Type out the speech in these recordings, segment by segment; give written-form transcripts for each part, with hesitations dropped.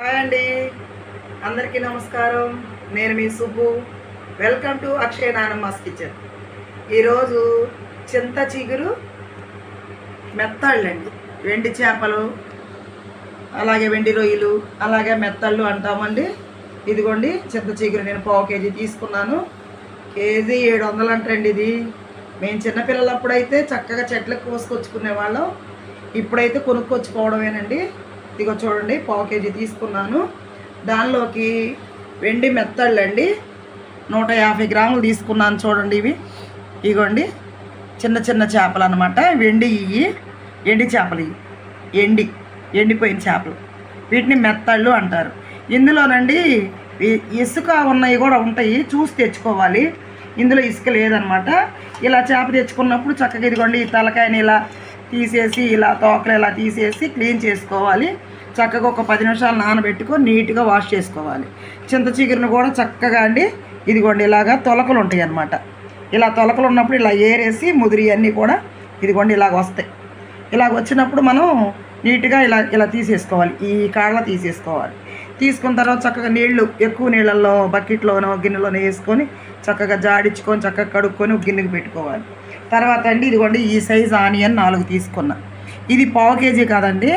Hi అండి, అందరికీ నమస్కారం. నేను మీ సుబ్బు. వెల్కమ్ టు అక్షయ నానమ్మాస్ కిచెన్. ఈరోజు చింత చిగురు మెత్తళ్ళండి. వెండి చేపలు, అలాగే వెండి రొయ్యలు, అలాగే మెత్తళ్ళు అంటామండి. ఇదిగోండి చింత చిగురు నేను 1/2 కేజీ తీసుకున్నాను. కేజీ 700 అంటండి. ఇది మేము చిన్నపిల్లలప్పుడైతే చక్కగా చెట్లకు కోసుకొచ్చుకునేవాళ్ళం. ఇప్పుడైతే కొనుక్కొచ్చుకోవడమేనండి. ఇదిగో చూడండి, 1/2 కేజీ తీసుకున్నాను. దానిలోకి వెండి మెత్తళ్ళండి 150 గ్రాములు తీసుకున్నాను. చూడండి, ఇగోండి చిన్న చిన్న చేపలు అనమాట. ఎండి చేపలు, ఎండిపోయిన చేపలు, వీటిని మెత్తళ్ళు అంటారు. ఇందులోనండి ఇసుక ఉన్నవి కూడా ఉంటాయి, చూసి తెచ్చుకోవాలి. ఇందులో ఇసుక లేదనమాట. ఇలా చేప తెచ్చుకున్నప్పుడు చక్కగా ఇదిగోండి ఈ తలకాయని ఇలా తీసేసి, ఇలా తోకలు ఇలా తీసేసి క్లీన్ చేసుకోవాలి. చక్కగా ఒక 10 నిమిషాలు నానబెట్టుకొని నీట్గా వాష్ చేసుకోవాలి. చింత చిగురును కూడా చక్కగా అండి ఇదిగోండి ఇలాగా తొలకలు ఉంటాయి అన్నమాట. ఇలా తొలకలు ఉన్నప్పుడు ఇలా ఏరేసి ముదిరి అన్నీ కూడా ఇదిగోండి ఇలాగ వస్తాయి. ఇలాగ వచ్చినప్పుడు మనం నీట్గా ఇలా తీసేసుకోవాలి. ఈ కాళ్ళ తీసేసుకోవాలి. తీసుకున్న తర్వాత చక్కగా ఎక్కువ నీళ్ళల్లో బకెట్లోనో గిన్నెలోనో వేసుకొని చక్కగా జాడించుకొని చక్కగా కడుక్కొని ఒక గిన్నెకి పెట్టుకోవాలి. తర్వాత అండి ఇదిగోండి ఈ సైజు ఆనియన్ 4 తీసుకున్నా. ఇది 1/2 కేజీ కాదండి,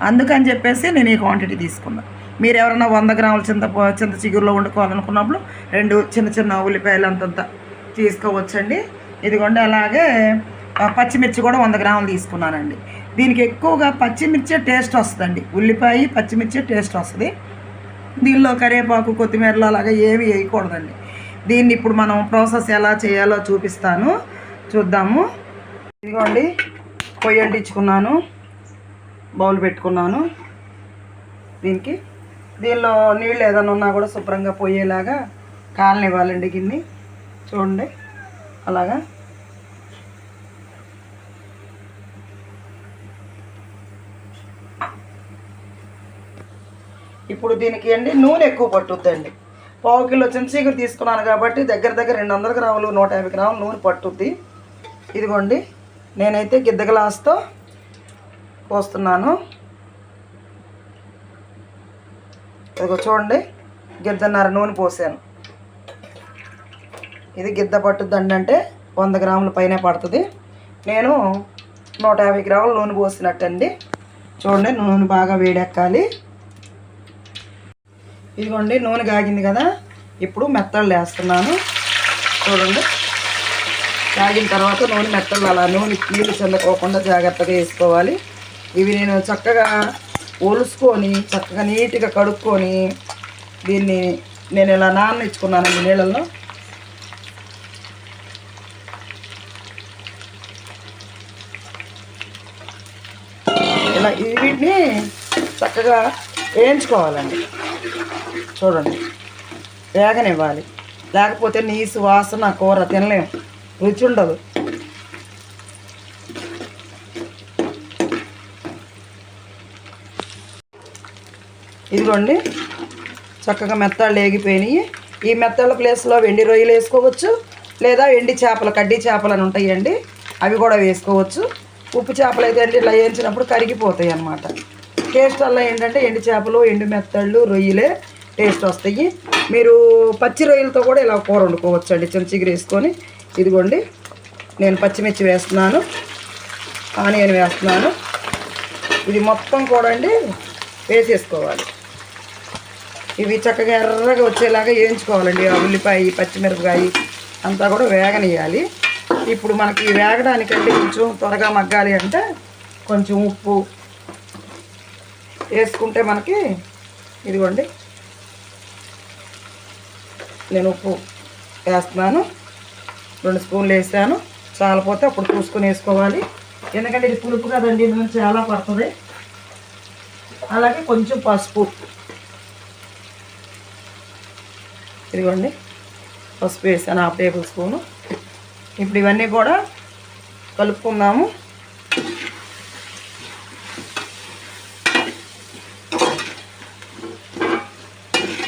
అందుకని చెప్పేసి నేను ఈ క్వాంటిటీ తీసుకున్నా. మీరు ఎవరైనా 100 గ్రాముల చింత చిగురులో వండుకోవాలనుకున్నప్పుడు 2 చిన్న చిన్న ఉల్లిపాయలు అంతంత తీసుకోవచ్చండి. ఇదిగోండి అలాగే పచ్చిమిర్చి కూడా 100 గ్రాములు తీసుకున్నానండి. దీనికి ఎక్కువగా పచ్చిమిర్చే టేస్ట్ వస్తుందండి. ఉల్లిపాయ పచ్చిమిర్చే టేస్ట్ వస్తుంది. దీనిలో కరివేపాకు కొత్తిమీరలు అలాగే ఏమి వేయకూడదండి. దీన్ని ఇప్పుడు మనం ప్రాసెస్ ఎలా చేయాలో చూపిస్తాను, చూద్దాము. ఇదిగోండి పొయ్యి అంటించుకున్నాను, బౌల్ పెట్టుకున్నాను. దీనిలో నీళ్ళు ఏదైనా ఉన్నా కూడా శుభ్రంగా పోయేలాగా కాలనివ్వాలండి గిన్నె. చూడండి అలాగా. ఇప్పుడు దీనికి అండి నూనె ఎక్కువ పట్టుద్దండి. 1/2 కిలో చింత చిగురు తీసుకున్నాను కాబట్టి దగ్గర 200 గ్రాములు 150 గ్రాములు నూనె పట్టుద్ది. ఇదిగోండి నేనైతే గిద్ద గ్లాస్తో పోస్తున్నాను. ఇదిగో చూడండి, గిద్దన్నర నూనె పోసాను. ఇది గిద్ద పట్టుద్దండి, అంటే 100 గ్రాముల పైనే పడుతుంది. నేను 150 గ్రాములు నూనె పోసినట్టండి. చూడండి నూనె బాగా వేడెక్కాలి. ఇదిగోండి నూనె కాగింది కదా, ఇప్పుడు మెత్తళ్ళు వేస్తున్నాను. చూడండి కాగిన తర్వాత నూనె మెత్తళ్ళు అలా నీళ్ళు చల్లుకోకుండా జాగ్రత్తగా వేసుకోవాలి. ఇవి నేను చక్కగా ఒలుసుకొని చక్కగా నీట్గా కడుక్కొని దీన్ని నేను ఇలా నాననిచ్చుకున్నానండి నీళ్ళల్లో. ఇలా వీటిని చక్కగా వేయించుకోవాలండి. చూడండి వేగనివ్వాలి, లేకపోతే నీసు వాసన కూర తినలేము, రుచి ఉండదు. ఇదిగోండి చక్కగా మెత్తళ్ళు వేగిపోయినాయి. ఈ మెత్తళ్ళ ప్లేస్లో వెండి రొయ్యలు వేసుకోవచ్చు, లేదా ఎండి చేపలు కడ్డీ చేపలు అని ఉంటాయండి, అవి కూడా వేసుకోవచ్చు. ఉప్పు చేపలు అయితే అండి ఇలా వేయించినప్పుడు కరిగిపోతాయి అన్నమాట. టేస్ట్ వల్ల ఏంటంటే ఎండి చేపలు, ఎండు మెత్తళ్ళు, రొయ్యలే టేస్ట్ వస్తాయి. మీరు పచ్చి రొయ్యలతో కూడా ఇలా కూర వండుకోవచ్చు అండి, చింత చిగురు వేసుకొని. ఇదిగోండి నేను పచ్చిమిర్చి వేస్తున్నాను, ఆనియన్ వేస్తున్నాను. ఇది మొత్తం కూడా అండి వేసేసుకోవాలి. ఇవి చక్కగా ఎర్రగా వచ్చేలాగా వేయించుకోవాలండి. ఆ ఉల్లిపాయ పచ్చిమిరపకాయ అంతా కూడా వేగనియాలి. ఇప్పుడు మనకి వేగడానికంటే కొంచెం త్వరగా మగ్గాలి అంటే కొంచెం ఉప్పు వేసుకుంటే మనకి, ఇదిగోండి నేను ఉప్పు వేస్తున్నాను. 2 స్పూన్లు వేసాను, చాలపోతే అప్పుడు చూసుకొని వేసుకోవాలి. ఎందుకంటే ఇది పులుపు కదండి, నూనె చాలా పడుతుంది. అలాగే కొంచెం పసుపు, ఇదిగోండి పసుపు వేసాను 1/2 టేబుల్ స్పూను. ఇప్పుడు ఇవన్నీ కూడా కలుపుకుందాము.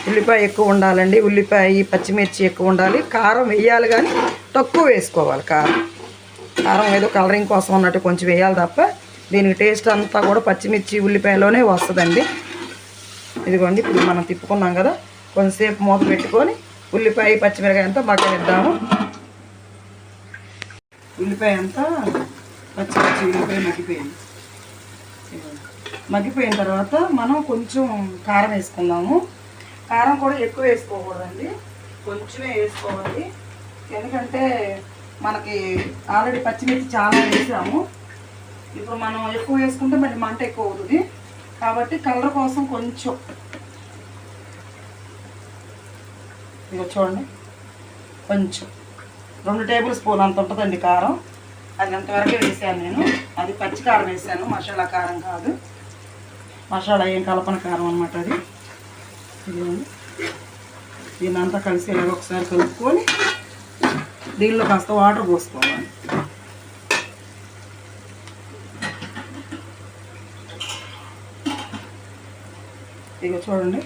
ఉల్లిపాయ ఎక్కువ ఉండాలండి, ఉల్లిపాయ పచ్చిమిర్చి ఎక్కువ ఉండాలి. కారం వేయాలి కానీ తక్కువ వేసుకోవాలి. కారం ఏదో కలరింగ్ కోసం అన్నట్టు కొంచెం వేయాలి తప్ప దీనికి టేస్ట్ అంతా కూడా పచ్చిమిర్చి ఉల్లిపాయలోనే వస్తుందండి. ఇదిగోండి ఇప్పుడు మనం తిప్పుకున్నాం కదా, కొంచెంసేపు మూత పెట్టుకొని ఉల్లిపాయ పచ్చిమిరకాయ అంతా మగ్గనిద్దాము. ఉల్లిపాయ అంతా పచ్చి ఉల్లిపాయ మగ్గిపోయిన తర్వాత మనం కొంచెం కారం వేసుకుందాము. కారం కూడా ఎక్కువ వేసుకోకూడదండి, కొంచెమే వేసుకోవాలి. ఎందుకంటే మనకి ఆల్రెడీ పచ్చిమిర్చి చాలా వేసాము. ఇప్పుడు మనం ఎక్కువ వేసుకుంటే మళ్ళీ మంట ఎక్కువ అవుతుంది. కాబట్టి కలర్ కోసం కొంచెం ఇక చూడండి, కొంచెం 2 టేబుల్ స్పూన్ అంత ఉంటుందండి కారం. అది అంతవరకే వేసాను నేను. అది పచ్చి కారం వేసాను, మసాలా కారం కాదు. మసాలా ఏం కలపన కారం అనమాట అది. ఇదిగోండి, దీన్ని అంతా కలిసేలాగా ఒకసారి కలుపుకొని దీనిలో కాస్త వాటర్ పోసుకోవాలి. ఇక చూడండి,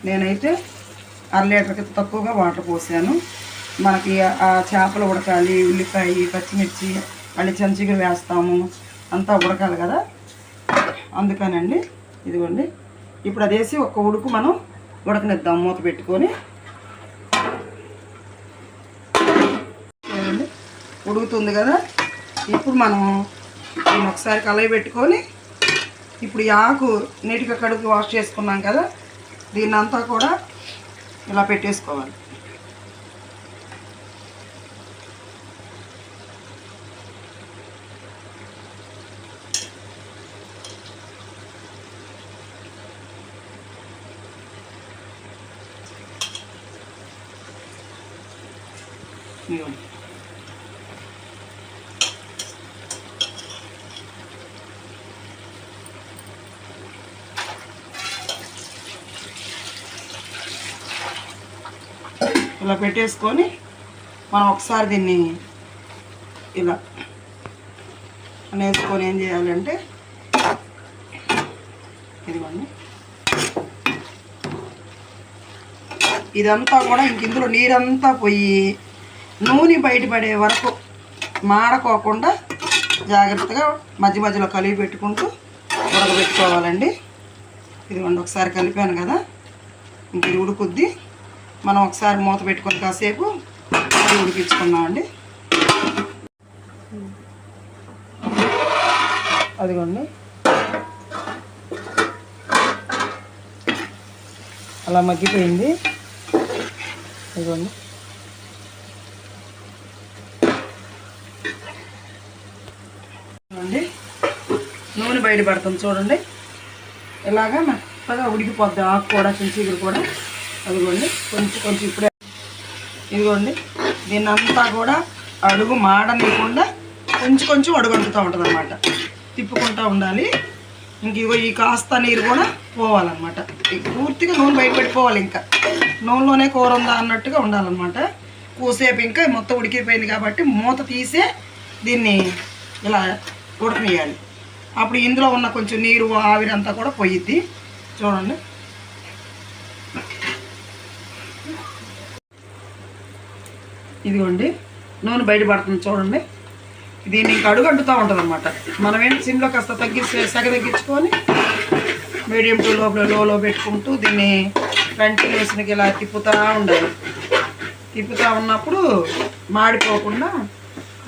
నేనైతే 1/2 లీటర్కి తక్కువగా వాటర్ పోసాను. మనకి ఆ చేపలు ఉడకాలి, ఉల్లిపాయ పచ్చిమిర్చి మళ్ళీ చిగురు వేస్తాము, అంతా ఉడకాలి కదా, అందుకనండి. ఇదిగోండి, ఇప్పుడు అది వేసి ఒక్క ఉడుకు మనం ఉడకనిద్దాం మూత పెట్టుకొని. చూడండి ఉడుకుతుంది కదా, ఇప్పుడు మనం దీన్ని ఒకసారి కలయి పెట్టుకొని ఇప్పుడు ఈ ఆకు నీట్గా కడుగు వాష్ చేసుకున్నాం కదా, దీన్ని అంతా కూడా ఇలా పెట్టేసుకోవాలి. ఇలా పెట్టేసుకొని మనం ఒకసారి దీన్ని ఇలా వేసుకొని ఏం చేయాలంటే, ఇదిగోండి, ఇదంతా కూడా ఇంక ఇందులో నీరంతా పోయి నూనె బయటపడే వరకు మాడకోకుండా జాగ్రత్తగా మధ్య మధ్యలో కలిపి పెట్టుకుంటూ ఉడకబెట్టుకోవాలండి. ఇదిగోండి, ఒకసారి కలిపాను కదా, ఇంక ఇది ఉడుకుద్ది. మనం ఒకసారి మూత పెట్టుకొని కాసేపు ఉడికించుకున్నామండి. అదిగోండి, అలా మగ్గిపోయింది. ఇదిగోండి, నూనె బయటపడుతుంది చూడండి. ఇలాగా మెత్తగా ఉడికిపోద్ది ఆకు కూడా, చిగురు కూడా. అదిగోండి, కొంచెం ఇప్పుడే. ఇదిగోండి, దీన్ని అంతా కూడా అడుగు మాడనీయకుండా కొంచెం అడుగు అంటుతూ ఉంటుంది అనమాట, తిప్పుకుంటూ ఉండాలి. ఇంక ఇగో ఈ కాస్త నీరు కూడా పోవాలన్నమాట. పూర్తిగా నూనె బయటపెట్టుకోవాలి, ఇంకా నూనెలోనే కూర ఉందా అన్నట్టుగా ఉండాలన్నమాట. కూసేపు ఇంకా మొత్తం ఉడికిపోయింది కాబట్టి మూత తీసే దీన్ని ఇలా ఉడకనియాలి. అప్పుడు ఇందులో ఉన్న కొంచెం నీరు ఆవిరంతా కూడా పోయిద్ది. చూడండి, ఇదిగోండి, నూనె బయటపడుతుంది చూడండి. దీన్ని ఇంకా అడుగు అంటుతూ ఉంటుంది అనమాట. మనం ఏంటి సిమ్లో కాస్త సెగ తగ్గించుకొని మీడియం టు లోలో పెట్టుకుంటూ దీన్ని కంటిన్యూస్గా ఇలా తిప్పుతూ ఉండాలి. తిప్పుతూ ఉన్నప్పుడు మాడిపోకుండా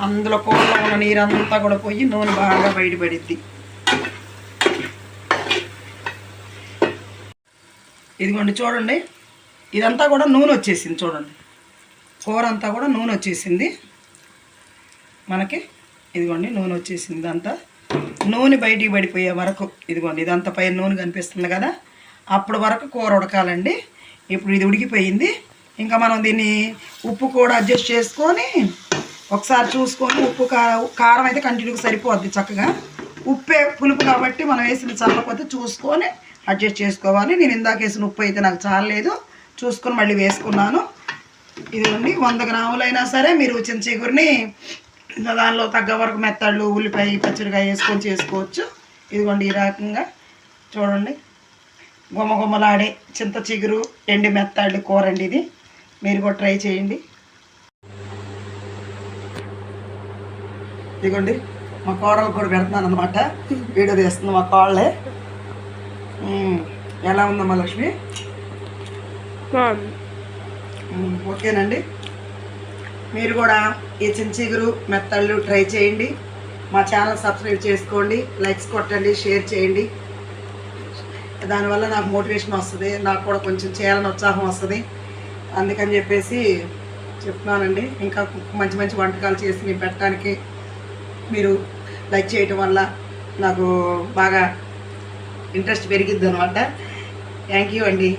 అందులో కూరలో ఉన్న నీరంతా కూడా పోయి నూనె బాగా బయటపడిద్ది. ఇదిగోండి చూడండి, ఇదంతా కూడా నూనె వచ్చేసింది చూడండి. కూర అంతా కూడా నూనె వచ్చేసింది మనకి. ఇదిగోండి, నూనె వచ్చేసింది. ఇదంతా నూనె బయటికి పడిపోయే వరకు, ఇదిగోండి ఇదంతా పైన నూనె కనిపిస్తుంది కదా, అప్పటి వరకు కూర ఉడకాలండి. ఇప్పుడు ఇది ఉడికిపోయింది. ఇంకా మనం దీన్ని ఉప్పు కూడా అడ్జస్ట్ చేసుకొని ఒకసారి చూసుకొని, ఉప్పు కారం అయితే కంటిన్యూగా సరిపోద్ది చక్కగా. ఉప్పే పులుపు కాబట్టి మనం వేసిన చల్లకపోతే చూసుకొని అడ్జస్ట్ చేసుకోవాలి. నేను ఇందాక వేసిన ఉప్పు అయితే నాకు చాలలేదు, చూసుకొని మళ్ళీ వేసుకున్నాను. ఇదిగోండి, 100 గ్రాములైనా సరే మీరు చిగురిని దానిలో తగ్గ వరకు మెత్తళ్ళు ఉల్లిపాయ పచ్చిమిరకాయ వేసుకొని చేసుకోవచ్చు. ఇదిగోండి, ఈ రకంగా చూడండి, గుమ్మలాడే చింత చిగురు ఎండి మెత్తళ్ళు కూర అండి ఇది. మీరు కూడా ట్రై చేయండి. ఇదిగోండి, మా కోడలు కూడా పెడుతున్నాను అనమాట, వీడియో తీస్తుంది మా కోళ్ళే. ఎలా ఉందమ్మా లక్ష్మి? ఓకేనండి. మీరు కూడా ఈ చించిగురు మెత్తళ్ళు ట్రై చేయండి. మా ఛానల్ సబ్స్క్రైబ్ చేసుకోండి, లైక్స్ కొట్టండి, షేర్ చేయండి. దానివల్ల నాకు మోటివేషన్ వస్తుంది, నాకు కూడా కొంచెం చేయాలని ఉత్సాహం వస్తుంది. అందుకని చెప్పేసి చెప్తున్నానండి. ఇంకా మంచి మంచి వంటకాలు చేసి నేను పెట్టడానికి మీరు లైక్ చేయటం వల్ల నాకు బాగా ఇంట్రెస్ట్ పెరిగిద్ది అనమాట. థ్యాంక్ యూ అండి.